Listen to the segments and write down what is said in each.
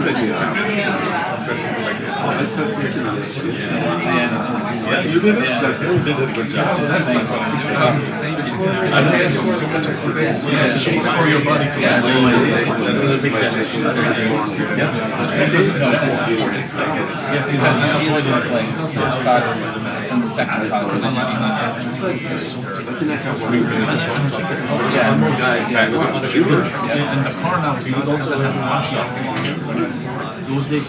Yeah, you did it. Yeah, you did a good job. Thank you. For your body to yeah, big challenge. Yes, it has really good play. First shot, it's in the second shot. Yeah, and the car now is also those days.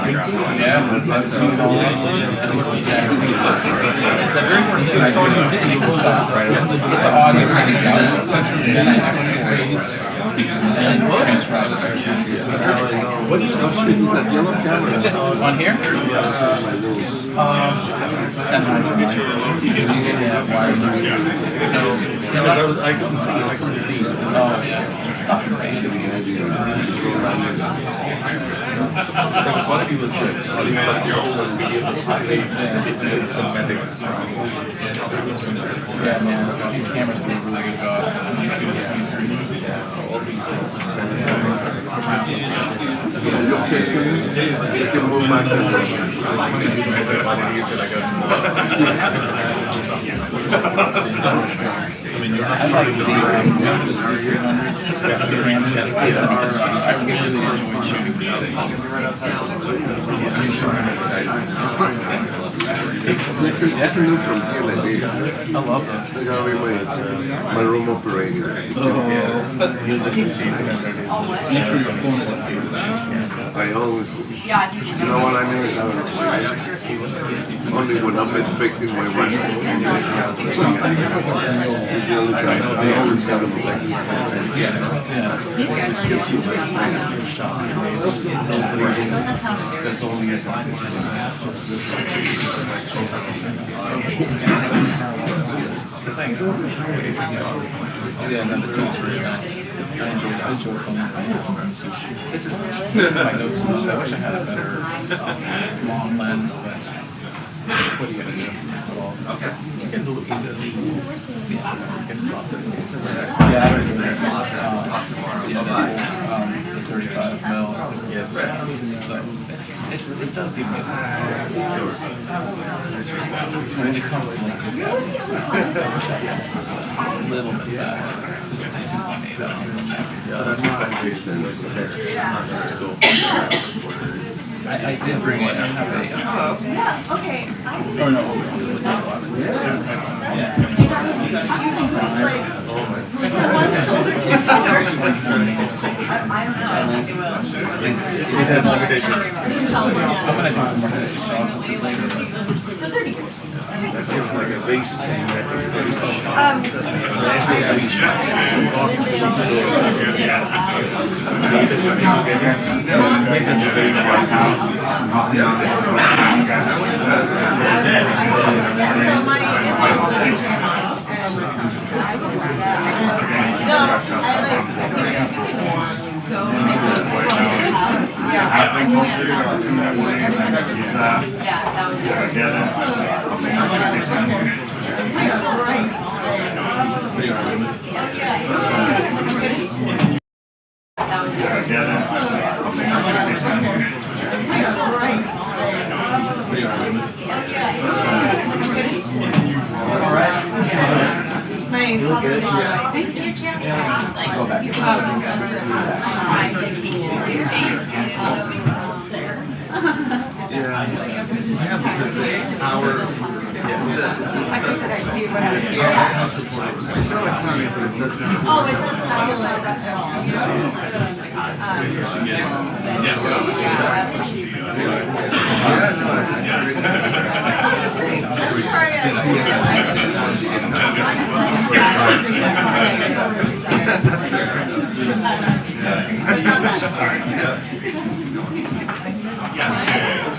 Yeah, that's the very first thing I started to get the audio ready, and then I export and transfer it. What is that yellow camera? On here? Sensors are wireless. So, I couldn't see. Oh, yeah. The quality was good. Yeah, man. These cameras do a really good job. I like the I really enjoy Afternoon from here, maybe. I love that. I gotta be my room operating. I always, you know what I mean? Only when I'm expecting my wife. It's the only time I always have a yeah, no, this is pretty nice. I enjoy filming. This is my go-to. I wish I had a better long lens, but what are you gonna do? Okay. You can do it either. Yeah, the 35 mil. Yes. So it does give me a when it comes to like this, I wish I was just a little bit faster. I did bring it. I have a. Yeah, okay. Oh no, this one. Yeah. One shoulder to the other. I don't know. It has limitations. I'm gonna do some artistic shots with it later. For 30 years. That gives like a base scene that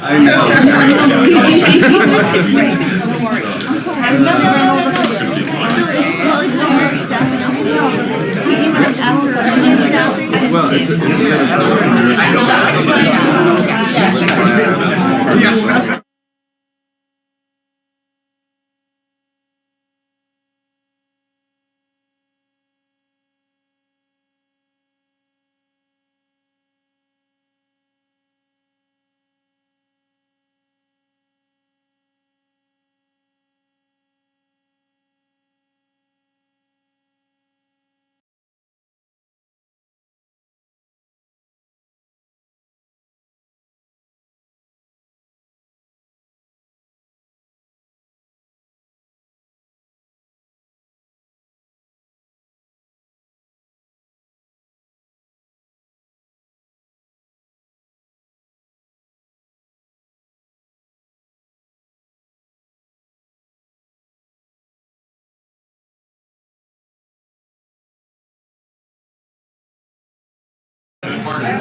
I know. Well, it's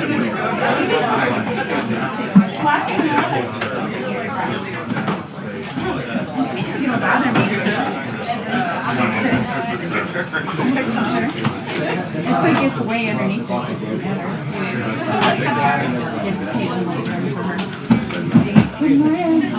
It's like it's way underneath this, it doesn't matter. Good morning.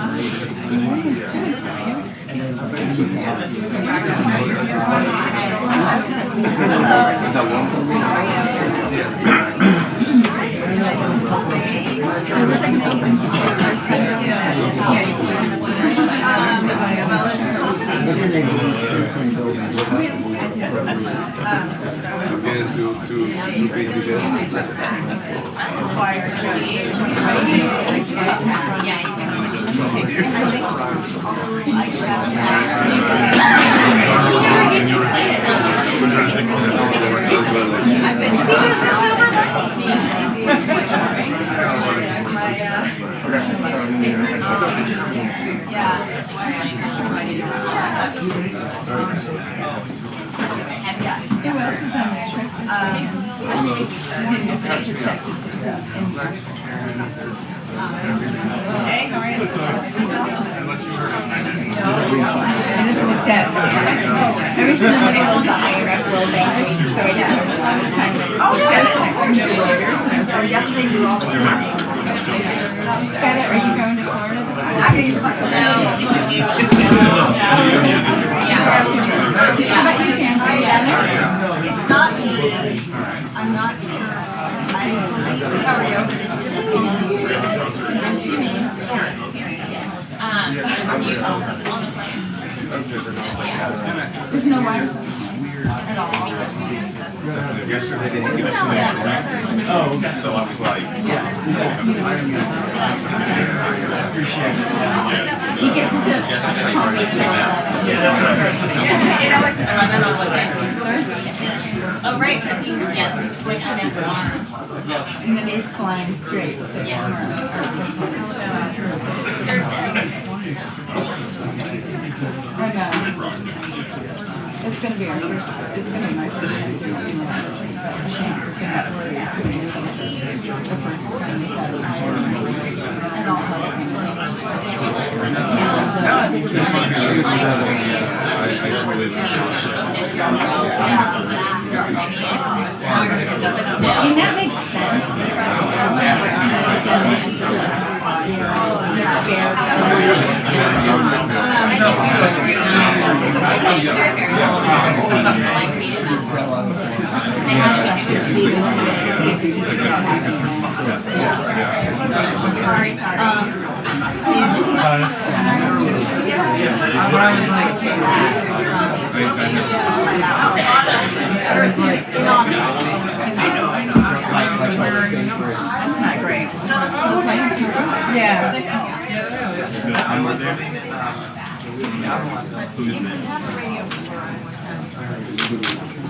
Yesterday we were all Skylar, are you going to Florida? How about you, Sam? Are you down there? It's not me. I'm not sure. There's no wires at all. Oh, okay. So I was like, He gets to Oh, right, because he's going out after tomorrow. and then he's flying straight to Thursday. Oh no. It's gonna be our first, it's gonna be my first chance to have the first time we've had an Ireland and all that. And that makes sense. That's not great. Yeah.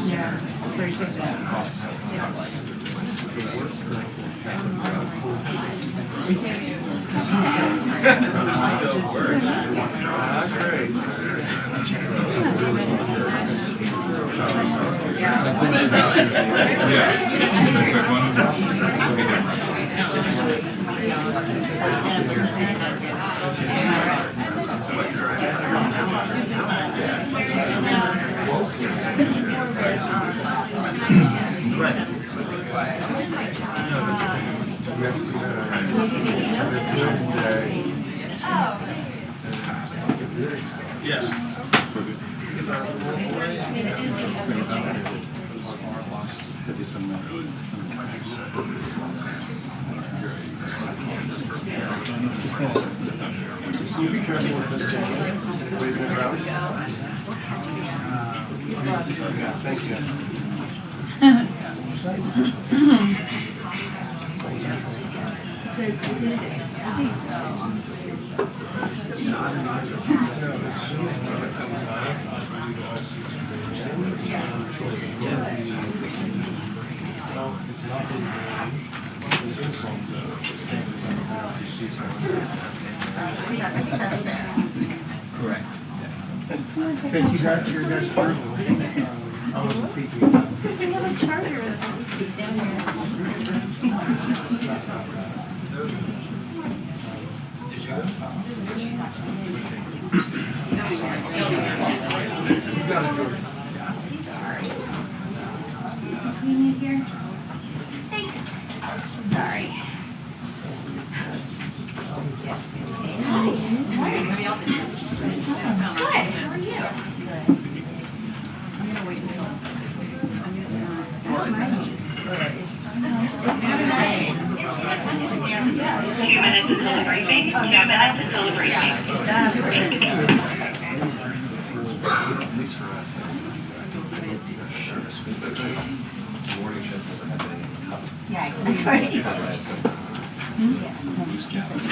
Yeah, appreciate that. Thank you. correct. Thank you guys for your guys' work. I wasn't seeking. They have a charger down here. Thanks. Sorry. Good. How are you? At least for us, I think sure. It's like the morning shift never has any cup. Yeah, Use gallons.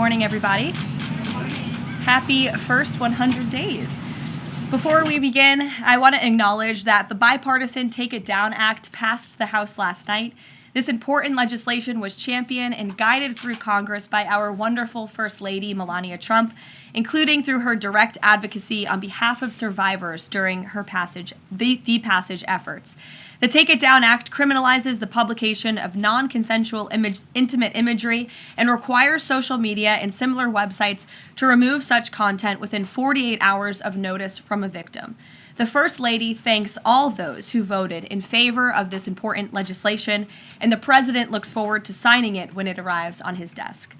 Morning, everybody. Happy first 100 days. Before we begin, I want to acknowledge that the bipartisan Take It Down Act passed the House last night. This important legislation was championed and guided through Congress by our wonderful First Lady, Melania Trump, including through her direct advocacy on behalf of survivors during her passage efforts. The Take It Down Act criminalizes the publication of non-consensual intimate imagery and requires social media and similar websites to remove such content within 48 hours of notice from a victim. The First Lady thanks all those who voted in favor of this important legislation, and the President looks forward to signing it when it arrives on his desk.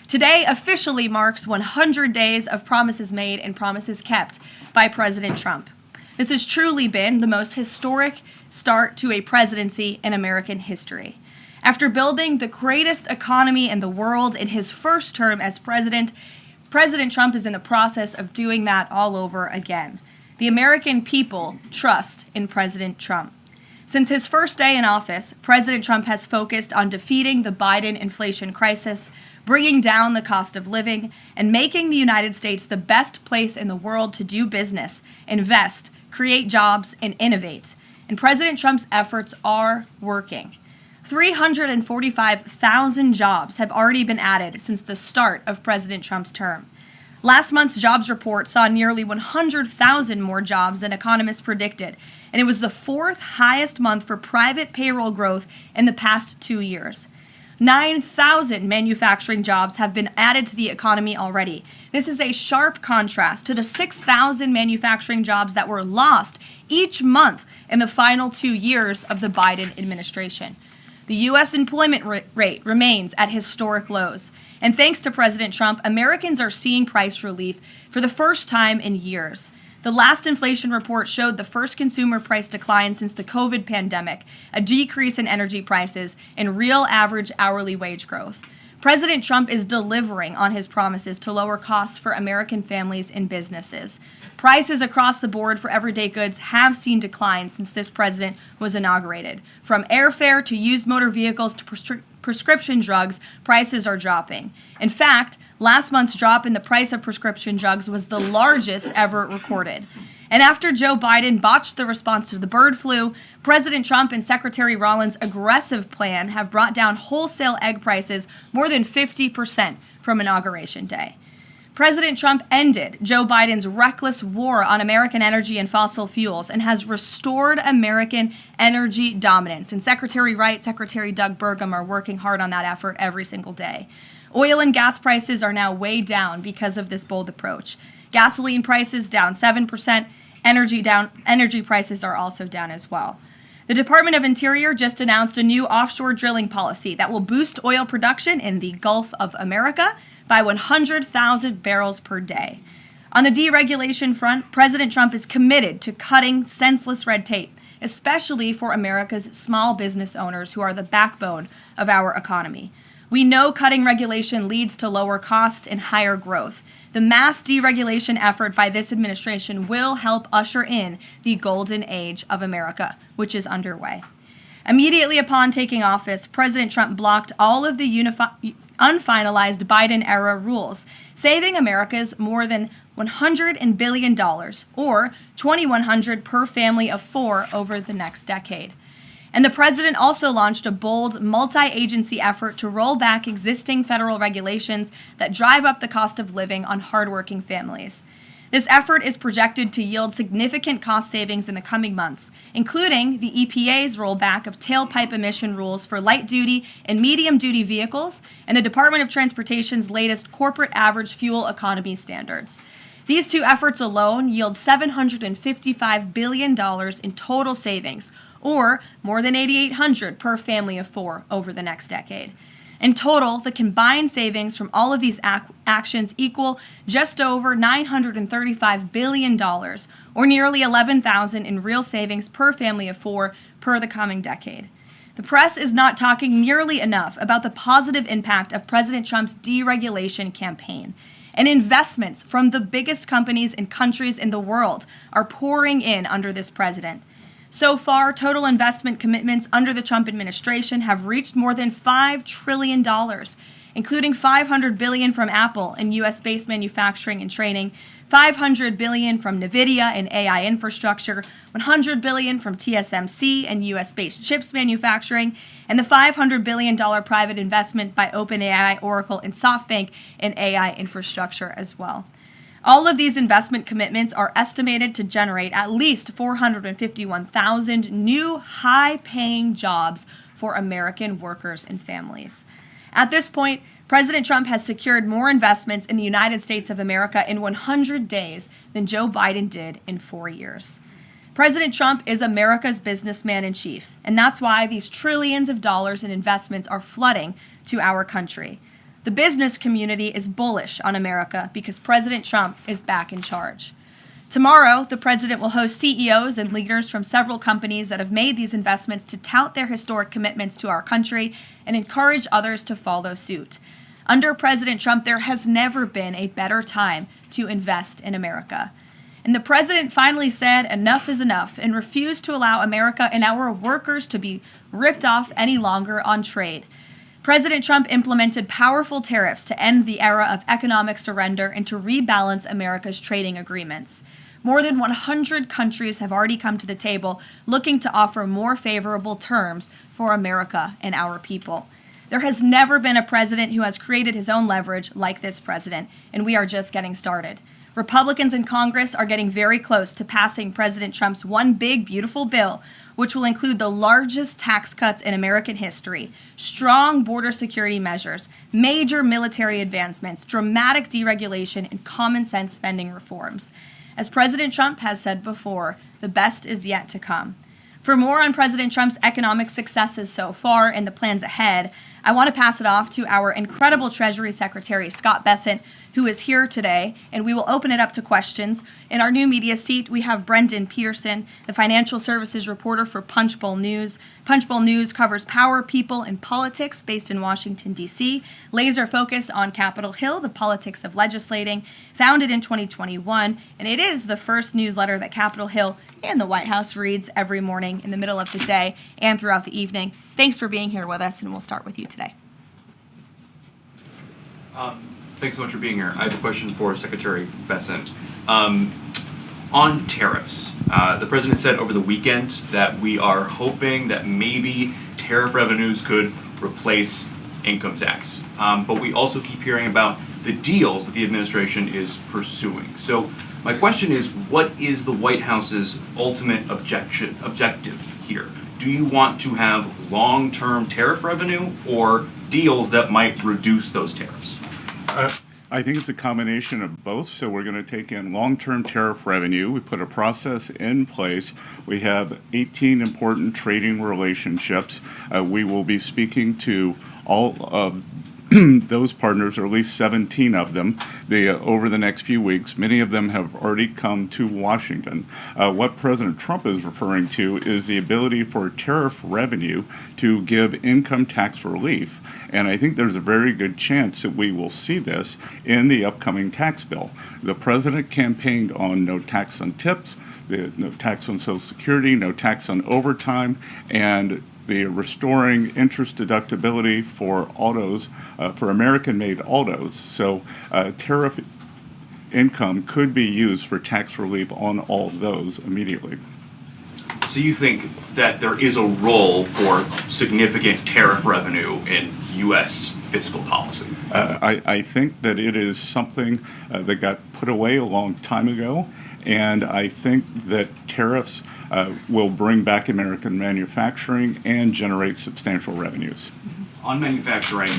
Today officially marks 100 days of promises made and promises kept by President Trump. This has truly been the most historic start to a presidency in American history. After building the greatest economy in the world in his first term as president, President Trump is in the process of doing that all over again. The American people trust in President Trump. Since his first day in office, President Trump has focused on defeating the Biden inflation crisis, bringing down the cost of living, and making the United States the best place in the world to do business, invest, create jobs, and innovate. And President Trump's efforts are working. 345,000 jobs have already been added since the start of President Trump's term. Last month's jobs report saw nearly 100,000 more jobs than economists predicted, and it was the fourth highest month for private payroll growth in the past 2 years. 9,000 manufacturing jobs have been added to the economy already. This is a sharp contrast to the 6,000 manufacturing jobs that were lost each month in the final 2 years of the Biden administration. The U.S. employment rate remains at historic lows. And thanks to President Trump, Americans are seeing price relief for the first time in years. The last inflation report showed the first consumer price decline since the COVID pandemic, a decrease in energy prices, and real average hourly wage growth. President Trump is delivering on his promises to lower costs for American families and businesses. Prices across the board for everyday goods have seen declines since this president was inaugurated. From airfare to used motor vehicles to prescription drugs, prices are dropping. In fact, last month's drop in the price of prescription drugs was the largest ever recorded. And after Joe Biden botched the response to the bird flu, President Trump and Secretary Rawlings' aggressive plan have brought down wholesale egg prices more than 50% from Inauguration Day. President Trump ended Joe Biden's reckless war on American energy and fossil fuels and has restored American energy dominance. And Secretary Wright, Secretary Doug Burgum are working hard on that effort every single day. Oil and gas prices are now way down because of this bold approach. Gasoline prices down 7%. Energy prices are also down as well. The Department of Interior just announced a new offshore drilling policy that will boost oil production in the Gulf of America by 100,000 barrels per day. On the deregulation front, President Trump is committed to cutting senseless red tape, especially for America's small business owners who are the backbone of our economy. We know cutting regulation leads to lower costs and higher growth. The mass deregulation effort by this administration will help usher in the golden age of America, which is underway. Immediately upon taking office, President Trump blocked all of the unfinalized Biden-era rules, saving Americans more than $100 billion, or $2,100 per family of four over the next decade. And the president also launched a bold multi-agency effort to roll back existing federal regulations that drive up the cost of living on hardworking families. This effort is projected to yield significant cost savings in the coming months, including the EPA's rollback of tailpipe emission rules for light-duty and medium-duty vehicles and the Department of Transportation's latest corporate average fuel economy standards. These two efforts alone yield $755 billion in total savings, or more than $8,800 per family of four over the next decade. In total, the combined savings from all of these actions equal just over $935 billion, or nearly $11,000 in real savings per family of four per the coming decade. The press is not talking nearly enough about the positive impact of President Trump's deregulation campaign. And investments from the biggest companies and countries in the world are pouring in under this president. So far, total investment commitments under the Trump administration have reached more than $5 trillion, including $500 billion from Apple in U.S.-based manufacturing and training, $500 billion from NVIDIA in AI infrastructure, $100 billion from TSMC and U.S.-based chips manufacturing, and the $500 billion private investment by OpenAI, Oracle, and SoftBank in AI infrastructure as well. All of these investment commitments are estimated to generate at least 451,000 new high-paying jobs for American workers and families. At this point, President Trump has secured more investments in the United States of America in 100 days than Joe Biden did in 4 years. President Trump is America's businessman in chief, and that's why these trillions of dollars in investments are flooding to our country. The business community is bullish on America because President Trump is back in charge. Tomorrow, the president will host CEOs and leaders from several companies that have made these investments to tout their historic commitments to our country and encourage others to follow suit. Under President Trump, there has never been a better time to invest in America. And the president finally said enough is enough and refused to allow America and our workers to be ripped off any longer on trade. President Trump implemented powerful tariffs to end the era of economic surrender and to rebalance America's trading agreements. More than 100 countries have already come to the table looking to offer more favorable terms for America and our people. There has never been a president who has created his own leverage like this president, and we are just getting started. Republicans in Congress are getting very close to passing President Trump's one big, beautiful bill, which will include the largest tax cuts in American history, strong border security measures, major military advancements, dramatic deregulation, and common sense spending reforms. As President Trump has said before, the best is yet to come. For more on President Trump's economic successes so far and the plans ahead, I want to pass it off to our incredible Treasury Secretary, Scott Bessent, who is here today, and we will open it up to questions. In our new media seat, we have Brendan Peterson, the financial services reporter for Punchbowl News. Punchbowl News covers power, people, and politics based in Washington, D.C., laser focus on Capitol Hill, the politics of legislating, founded in 2021, and it is the first newsletter that Capitol Hill and the White House reads every morning in the middle of the day and throughout the evening. Thanks for being here with us, and we'll start with you today. Thanks so much for being here. I have a question for Secretary Bessent. On tariffs, the president said over the weekend that we are hoping that maybe tariff revenues could replace income tax. But we also keep hearing about the deals that the administration is pursuing. So my question is, what is the White House's ultimate objective here? Do you want to have long-term tariff revenue or deals that might reduce those tariffs? I think it's a combination of both. So we're going to take in long-term tariff revenue. We put a process in place. We have 18 important trading relationships. We will be speaking to all of those partners, or at least 17 of them, over the next few weeks. Many of them have already come to Washington. What President Trump is referring to is the ability for tariff revenue to give income tax relief. And I think there's a very good chance that we will see this in the upcoming tax bill. The president campaigned on no tax on tips, no tax on Social Security, no tax on overtime, and the restoring interest deductibility for autos, for American-made autos. So tariff income could be used for tax relief on all those immediately. So you think that there is a role for significant tariff revenue in U.S. fiscal policy? I think that it is something that got put away a long time ago, and I think that tariffs will bring back American manufacturing and generate substantial revenues. On manufacturing,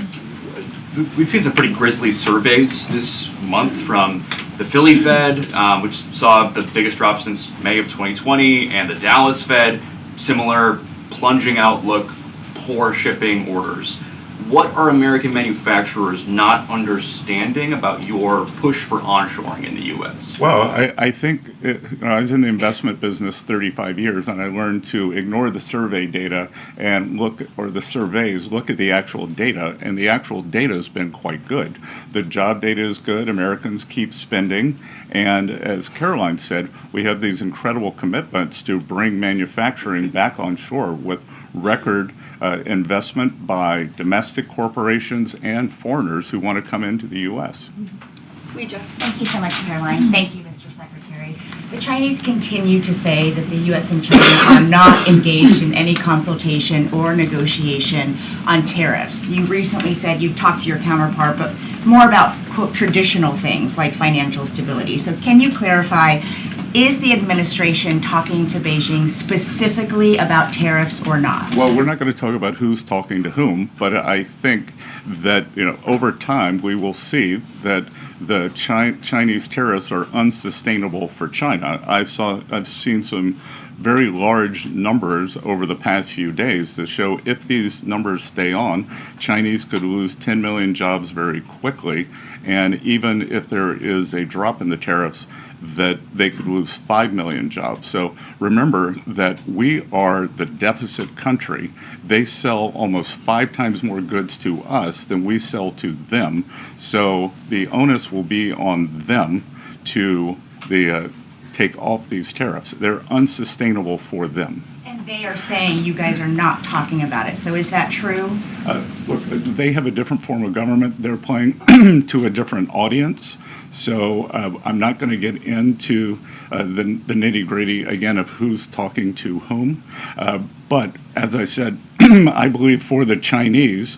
we've seen some pretty grisly surveys this month from the Philly Fed, which saw the biggest drop since May of 2020, and the Dallas Fed, similar plunging outlook, poor shipping orders. What are American manufacturers not understanding about your push for onshoring in the U.S.? Well, I think I was in the investment business 35 years, and I learned to ignore the survey data and look at the actual data, and the actual data has been quite good. The job data is good. Americans keep spending, and as Karoline said, we have these incredible commitments to bring manufacturing back on shore with record investment by domestic corporations and foreigners who want to come into the U.S. Thank you so much, Caroline. Thank you, Mr. Secretary. The Chinese continue to say that the U.S. and China are not engaged in any consultation or negotiation on tariffs. You recently said you've talked to your counterpart, but more about, quote, traditional things like financial stability. So can you clarify, is the administration talking to Beijing specifically about tariffs or not? Well, we're not going to talk about who's talking to whom, but I think that, over time we will see that the Chinese tariffs are unsustainable for China. I've seen some very large numbers over the past few days that show if these numbers stay on, Chinese could lose 10 million jobs very quickly, and even if there is a drop in the tariffs, that they could lose 5 million jobs. So remember that we are the deficit country. They sell almost 5 times more goods to us than we sell to them. So the onus will be on them to take off these tariffs. They're unsustainable for them. And they are saying you guys are not talking about it. So is that true? Look, they have a different form of government. They're playing to a different audience. So I'm not going to get into the nitty-gritty, again, of who's talking to whom. But as I said, I believe for the Chinese,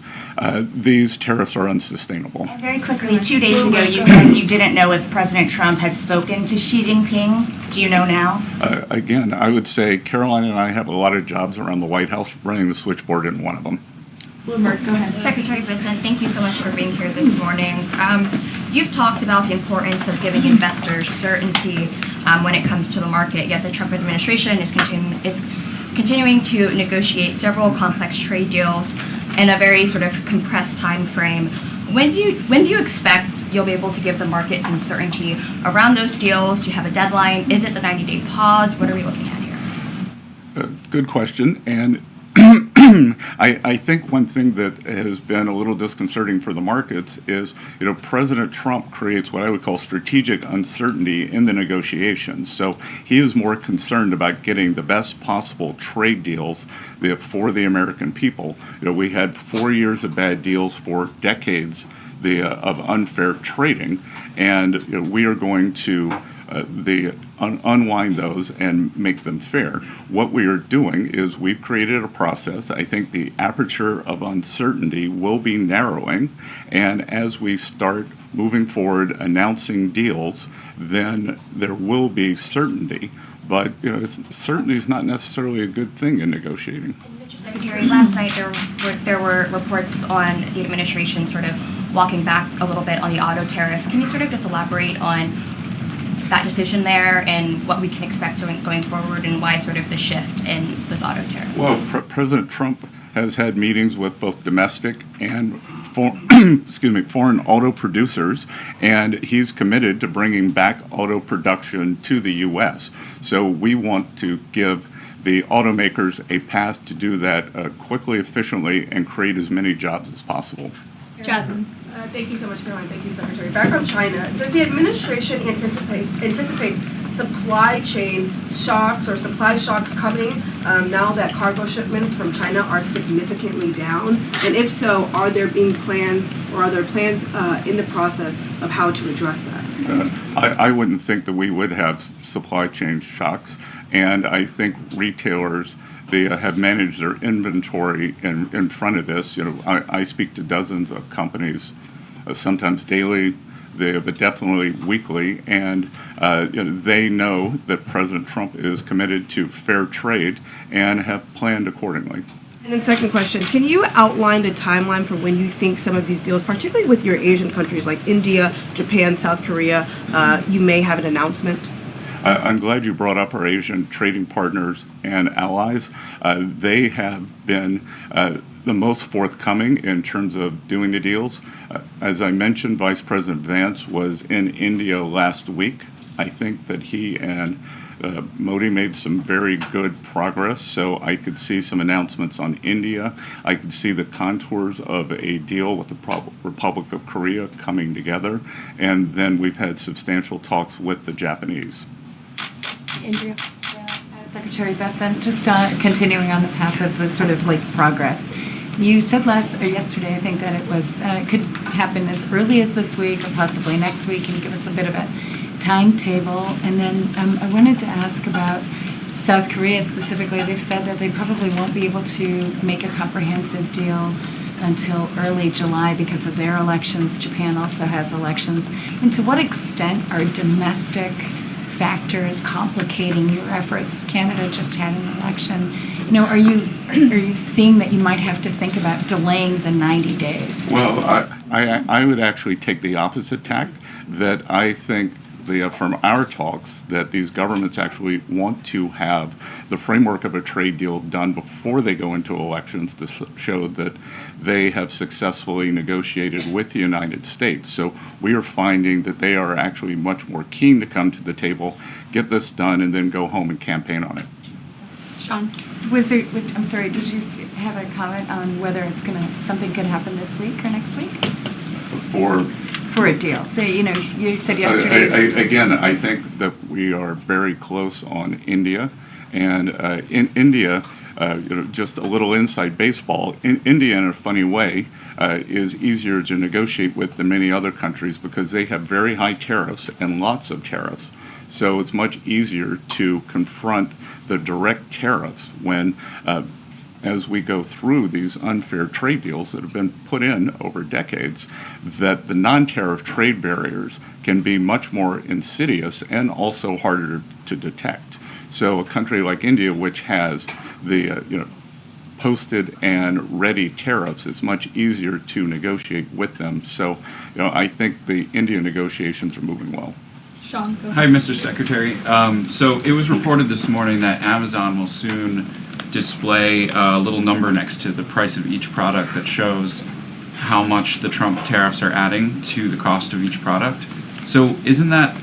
these tariffs are unsustainable. And very quickly, 2 days ago, you said you didn't know if President Trump had spoken to Xi Jinping. Do you know now? Again, I would say Caroline and I have a lot of jobs around the White House. Running the switchboard isn't one of them. Bloomberg, go ahead. Secretary Bissett, thank you so much for being here this morning. You've talked about the importance of giving investors certainty when it comes to the market, yet the Trump administration is continuing to negotiate several complex trade deals in a very sort of compressed time frame. When do you expect you'll be able to give the market some certainty around those deals? Do you have a deadline? Is it the 90-day pause? What are we looking at here? Good question. And I think one thing that has been a little disconcerting for the markets is, President Trump creates what I would call strategic uncertainty in the negotiations. So he is more concerned about getting the best possible trade deals for the American people. We had 4 years of bad deals for decades of unfair trading, and we are going to unwind those and make them fair. What we are doing is we've created a process. I think the aperture of uncertainty will be narrowing, and as we start moving forward announcing deals, then there will be certainty. But certainty is not necessarily a good thing in negotiating. Mr. Secretary, last night there were reports on the administration sort of walking back a little bit on the auto tariffs. Can you sort of just elaborate on that decision there and what we can expect going forward, and why sort of the shift in those auto tariffs? Well, President Trump has had meetings with both domestic and foreign auto producers, and he's committed to bringing back auto production to the U.S. So we want to give the automakers a path to do that quickly, efficiently, and create as many jobs as possible. Jasmine. Thank you so much, Caroline. Thank you, Secretary. Back on China, does the administration anticipate supply chain shocks or supply shocks coming now that cargo shipments from China are significantly down? And if so, are there plans in the process of how to address that? I wouldn't think that we would have supply chain shocks, and I think retailers, they have managed their inventory in front of this. I speak to dozens of companies, sometimes daily, but definitely weekly, and they know that President Trump is committed to fair trade and have planned accordingly. And then second question, can you outline the timeline for when you think some of these deals, particularly with your Asian countries like India, Japan, South Korea, you may have an announcement? I'm glad you brought up our Asian trading partners and allies. They have been the most forthcoming in terms of doing the deals. As I mentioned, Vice President Vance was in India last week. I think that he and Modi made some very good progress, so I could see some announcements on India. I could see the contours of a deal with the Republic of Korea coming together, and then we've had substantial talks with the Japanese. Andrea. As Secretary Besson, just continuing on the path of the sort of like progress. You said yesterday, I think, that it was could happen as early as this week or possibly next week. Can you give us a bit of a timetable? And then I wanted to ask about South Korea specifically. They've said that they probably won't be able to make a comprehensive deal until early July because of their elections. Japan also has elections. And to what extent are domestic factors complicating your efforts? Canada just had an election. You know, are you seeing that you might have to think about delaying the 90 days? Well, I would actually take the opposite tack, that I think from our talks that these governments actually want to have the framework of a trade deal done before they go into elections to show that they have successfully negotiated with the United States. So we are finding that they are actually much more keen to come to the table, get this done, and then go home and campaign on it. Sean? I'm sorry, did you have a comment on whether something could happen this week or next week? For a deal. So, you know, you said yesterday. Again, I think that we are very close on India. And in India, just a little inside baseball, India, in a funny way, is easier to negotiate with than many other countries because they have very high tariffs and lots of tariffs. So it's much easier to confront the direct tariffs when as we go through these unfair trade deals that have been put in over decades, that the non-tariff trade barriers can be much more insidious and also harder to detect. So a country like India, which has the posted and ready tariffs, it's much easier to negotiate with them. So I think the India negotiations are moving well. Sean, go ahead. Hi, Mr. Secretary. So it was reported this morning that Amazon will soon display a little number next to the price of each product that shows how much the Trump tariffs are adding to the cost of each product. So isn't that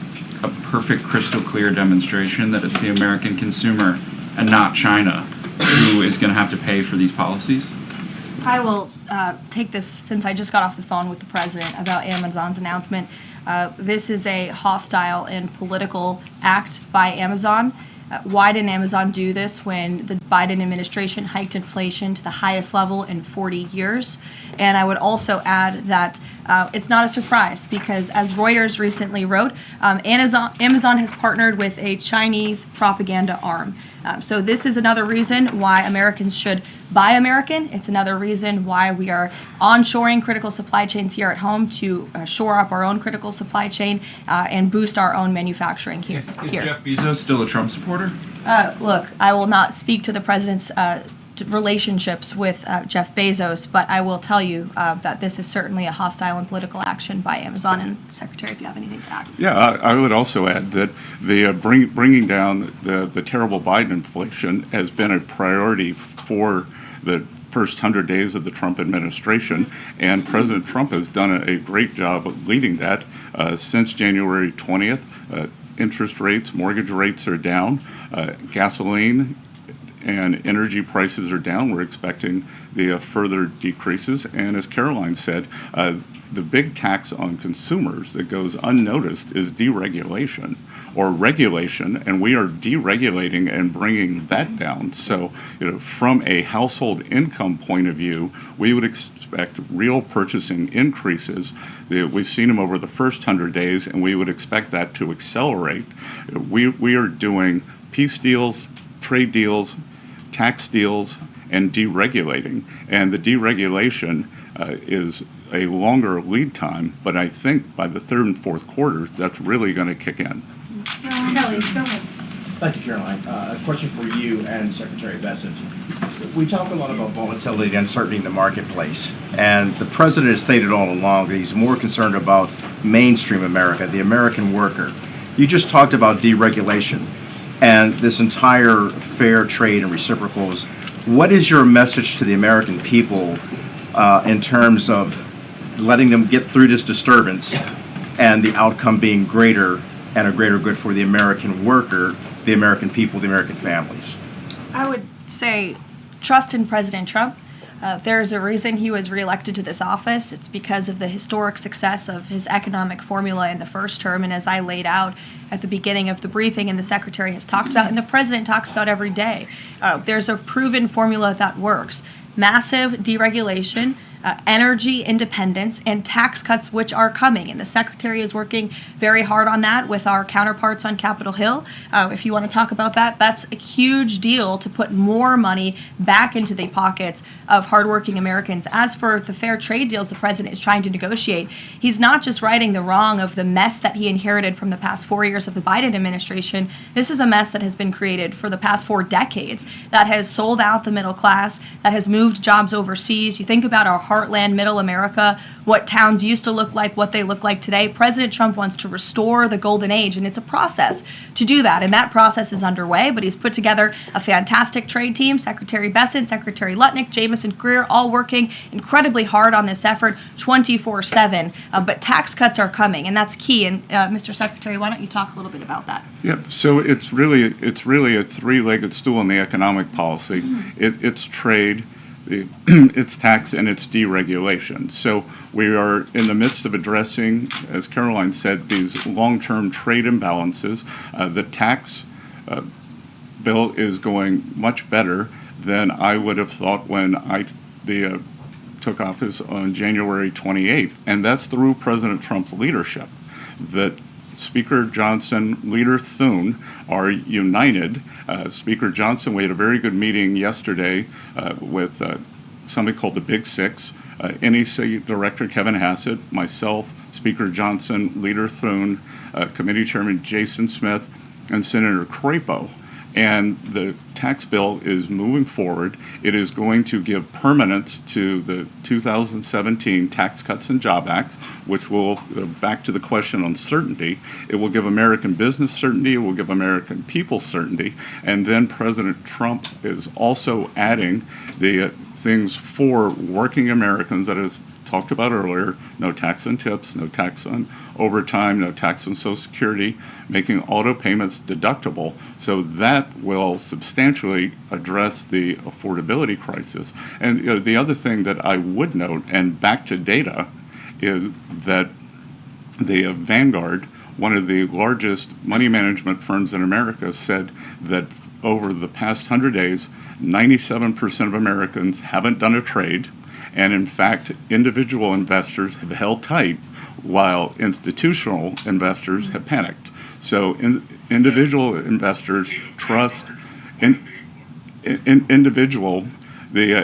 a perfect crystal clear demonstration that it's the American consumer and not China who is going to have to pay for these policies? I will take this since I just got off the phone with the president about Amazon's announcement. This is a hostile and political act by Amazon. Why didn't Amazon do this when the Biden administration hiked inflation to the highest level in 40 years? And I would also add that it's not a surprise because, as Reuters recently wrote, Amazon has partnered with a Chinese propaganda arm. So this is another reason why Americans should buy American. It's another reason why we are onshoring critical supply chains here at home to shore up our own critical supply chain and boost our own manufacturing here. Is Jeff Bezos still a Trump supporter? Look, I will not speak to the president's relationships with Jeff Bezos, but I will tell you that this is certainly a hostile and political action by Amazon. And Secretary, if you have anything to add. Yeah, I would also add that the bringing down the terrible Biden inflation has been a priority for the first 100 days of the Trump administration, and President Trump has done a great job of leading that since January 20th. Interest rates, mortgage rates are down, gasoline and energy prices are down. We're expecting the further decreases. And as Karoline said, the big tax on consumers that goes unnoticed is deregulation or regulation, and we are deregulating and bringing that down. So, from a household income point of view, we would expect real purchasing increases. We've seen them over the first 100 days, and we would expect that to accelerate. We are doing peace deals, trade deals, tax deals, and deregulating. And the deregulation is a longer lead time, but I think by the third and fourth quarters, that's really going to kick in. Kelly, go ahead. Thank you, Caroline. A question for you and Secretary Besson. We talk a lot about volatility and uncertainty in the marketplace, and the president has stated all along that he's more concerned about mainstream America, the American worker. You just talked about deregulation and this entire fair trade and reciprocals. What is your message to the American people in terms of letting them get through this disturbance and the outcome being greater and a greater good for the American worker, the American people, the American families? I would say trust in President Trump. There's a reason he was reelected to this office. It's because of the historic success of his economic formula in the first term, and as I laid out at the beginning of the briefing and the Secretary has talked about and the President talks about every day, there's a proven formula that works. Massive deregulation, energy independence, and tax cuts, which are coming. And the Secretary is working very hard on that with our counterparts on Capitol Hill. If you want to talk about that, that's a huge deal to put more money back into the pockets of hardworking Americans. As for the fair trade deals the President is trying to negotiate, he's not just righting the wrong of the mess that he inherited from the past 4 years of the Biden administration. This is a mess that has been created for the past 4 decades that has sold out the middle class, that has moved jobs overseas. You think about our heartland, middle America, what towns used to look like, what they look like today. President Trump wants to restore the golden age, and it's a process to do that. And that process is underway, but he's put together a fantastic trade team. Secretary Bessent, Secretary Lutnick, Jamieson Greer, all working incredibly hard on this effort 24/7. But tax cuts are coming, and that's key. And Mr. Secretary, why don't you talk a little bit about that? Yeah, so it's really a three-legged stool in the economic policy. It's trade, it's tax, and it's deregulation. So we are in the midst of addressing, as Karoline said, these long-term trade imbalances. The tax bill is going much better than I would have thought when I took office on January 28th, and that's through President Trump's leadership. That Speaker Johnson, Leader Thune are united. Speaker Johnson, we had a very good meeting yesterday with somebody called the Big Six, NEC Director Kevin Hassett, myself, Speaker Johnson, Leader Thune, Committee Chairman Jason Smith, and Senator Crapo. And the tax bill is moving forward. It is going to give permanence to the 2017 Tax Cuts and Job Act, which will, back to the question on certainty, it will give American business certainty, it will give American people certainty, and then President Trump is also adding the things for working Americans that is talked about earlier: no tax on tips, no tax on overtime, no tax on Social Security, making auto payments deductible. So that will substantially address the affordability crisis. And the other thing that I would note, and back to data, is that the Vanguard, one of the largest money management firms in America, said that over the past 100 days, 97% of Americans haven't done a trade. And in fact, individual investors have held tight while institutional investors have panicked. So individual investors trust,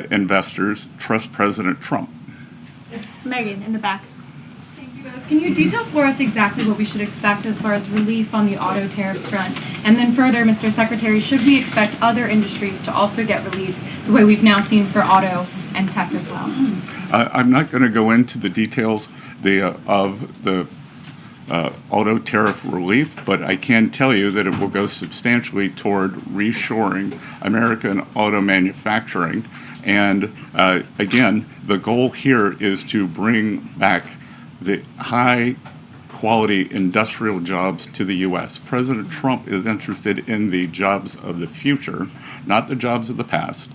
investors trust President Trump. Megan, in the back. Thank you both. Can you detail for us exactly what we should expect as far as relief on the auto tariffs front? And then further, Mr. Secretary, should we expect other industries to also get relief the way we've now seen for auto and tech as well? I'm not going to go into the details of the auto tariff relief, but I can tell you that it will go substantially toward reshoring American auto manufacturing. And again, the goal here is to bring back the high quality industrial jobs to the U.S. President Trump is interested in the jobs of the future, not the jobs of the past.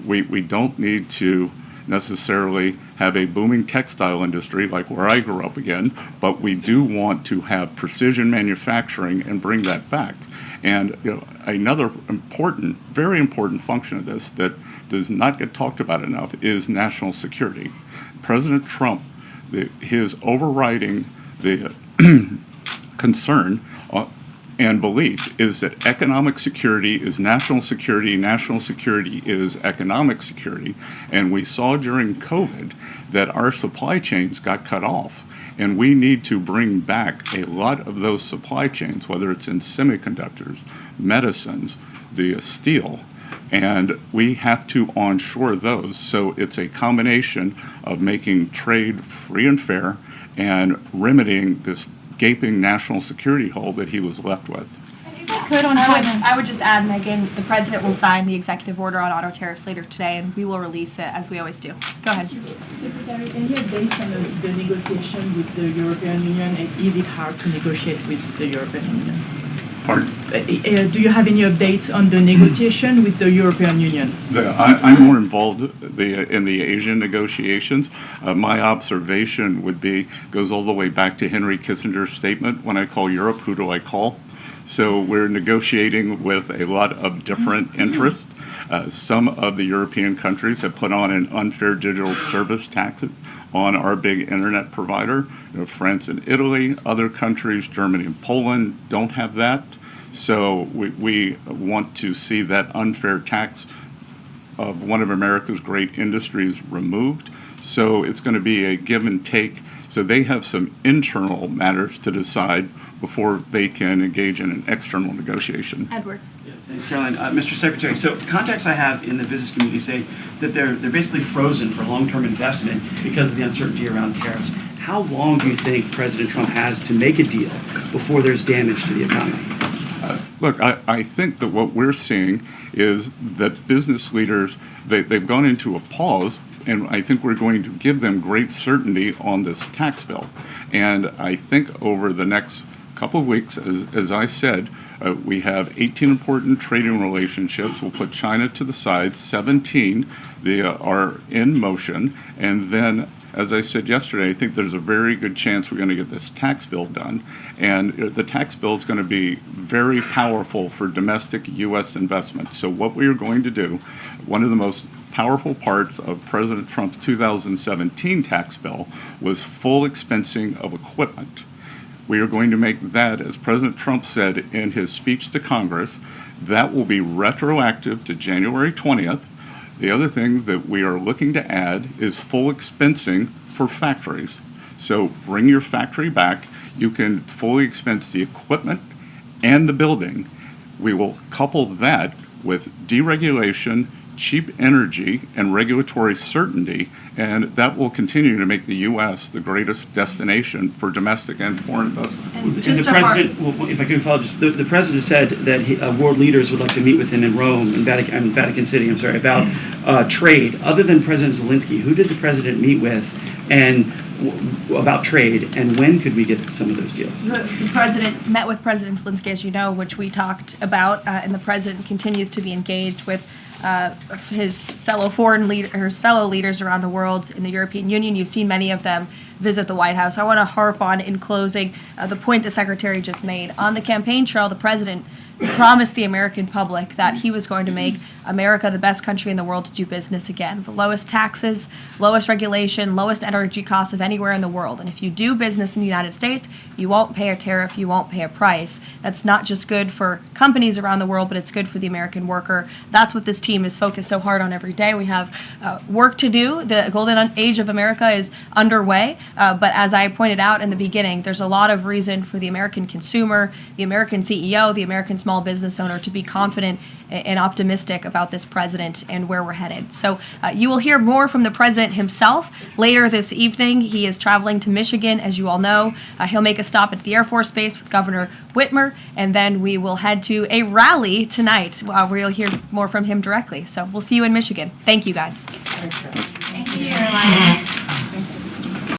We don't need to necessarily have a booming textile industry like where I grew up again, but we do want to have precision manufacturing and bring that back. And another important, very important function of this that does not get talked about enough is national security. President Trump, his overriding the concern and belief is that economic security is national security is economic security. And we saw during COVID that our supply chains got cut off. And we need to bring back a lot of those supply chains, whether it's in semiconductors, medicines, the steel, and we have to onshore those. So it's a combination of making trade free and fair and remedying this gaping national security hole that he was left with. I would just add, Megan, the President will sign the executive order on auto tariffs later today, and we will release it as we always do. Go ahead. Secretary, any updates on the negotiation with the European Union, and is it hard to negotiate with the European Union? Pardon? Do you have any updates on the negotiation with the European Union? I'm more involved in the Asian negotiations. My observation would be, goes all the way back to Henry Kissinger's statement, when I call Europe, who do I call? So we're negotiating with a lot of different interests. Some of the European countries have put on an unfair digital service tax on our big internet provider. France and Italy, other countries, Germany and Poland, don't have that. So we want to see that unfair tax of one of America's great industries removed. So it's going to be a give and take. So they have some internal matters to decide before they can engage in an external negotiation. Edward. Thanks, Caroline. Mr. Secretary, so contacts I have in the business community say that they're basically frozen for long-term investment because of the uncertainty around tariffs. How long do you think President Trump has to make a deal before there's damage to the economy? Look, I think that what we're seeing is that business leaders, they've gone into a pause, and I think we're going to give them great certainty on this tax bill. And I think over the next couple of weeks, as I said, we have 18 important trading relationships. We'll put China to the side. 17 they are in motion. And then, as I said yesterday, I think there's a very good chance we're going to get this tax bill done. And the tax bill is going to be very powerful for domestic U.S. investment. So what we are going to do, one of the most powerful parts of President Trump's 2017 tax bill was full expensing of equipment. We are going to make that, as President Trump said in his speech to Congress, that will be retroactive to January 20th. The other thing that we are looking to add is full expensing for factories. So bring your factory back. You can fully expense the equipment and the building. We will couple that with deregulation, cheap energy, and regulatory certainty, and that will continue to make the U.S. the greatest destination for domestic and foreign investment. And the president, well, if I could follow, just the president said that world leaders would like to meet with him in Rome, in Vatican City, about trade. Other than President Zelensky, who did the president meet with, and about trade, and when could we get some of those deals? The president met with President Zelensky, as you know, which we talked about, and the president continues to be engaged with his fellow leaders around the world in the European Union. You've seen many of them visit the White House. I want to harp on, in closing, the point the Secretary just made. On the campaign trail, the president promised the American public that he was going to make America the best country in the world to do business again. The lowest taxes, lowest regulation, lowest energy costs of anywhere in the world. And if you do business in the United States, you won't pay a tariff, you won't pay a price. That's not just good for companies around the world, but it's good for the American worker. That's what this team is focused so hard on every day. We have work to do. The golden age of America is underway. But as I pointed out in the beginning, there's a lot of reason for the American consumer, the American CEO, the American small business owner to be confident and optimistic about this president and where we're headed. So you will hear more from the president himself later this evening. He is traveling to Michigan, as you all know. He'll make a stop at the Air Force Base with Governor Whitmer, and then we will head to a rally tonight where you'll hear more from him directly. So we'll see you in Michigan. Thank you, guys. Thank you, Caroline.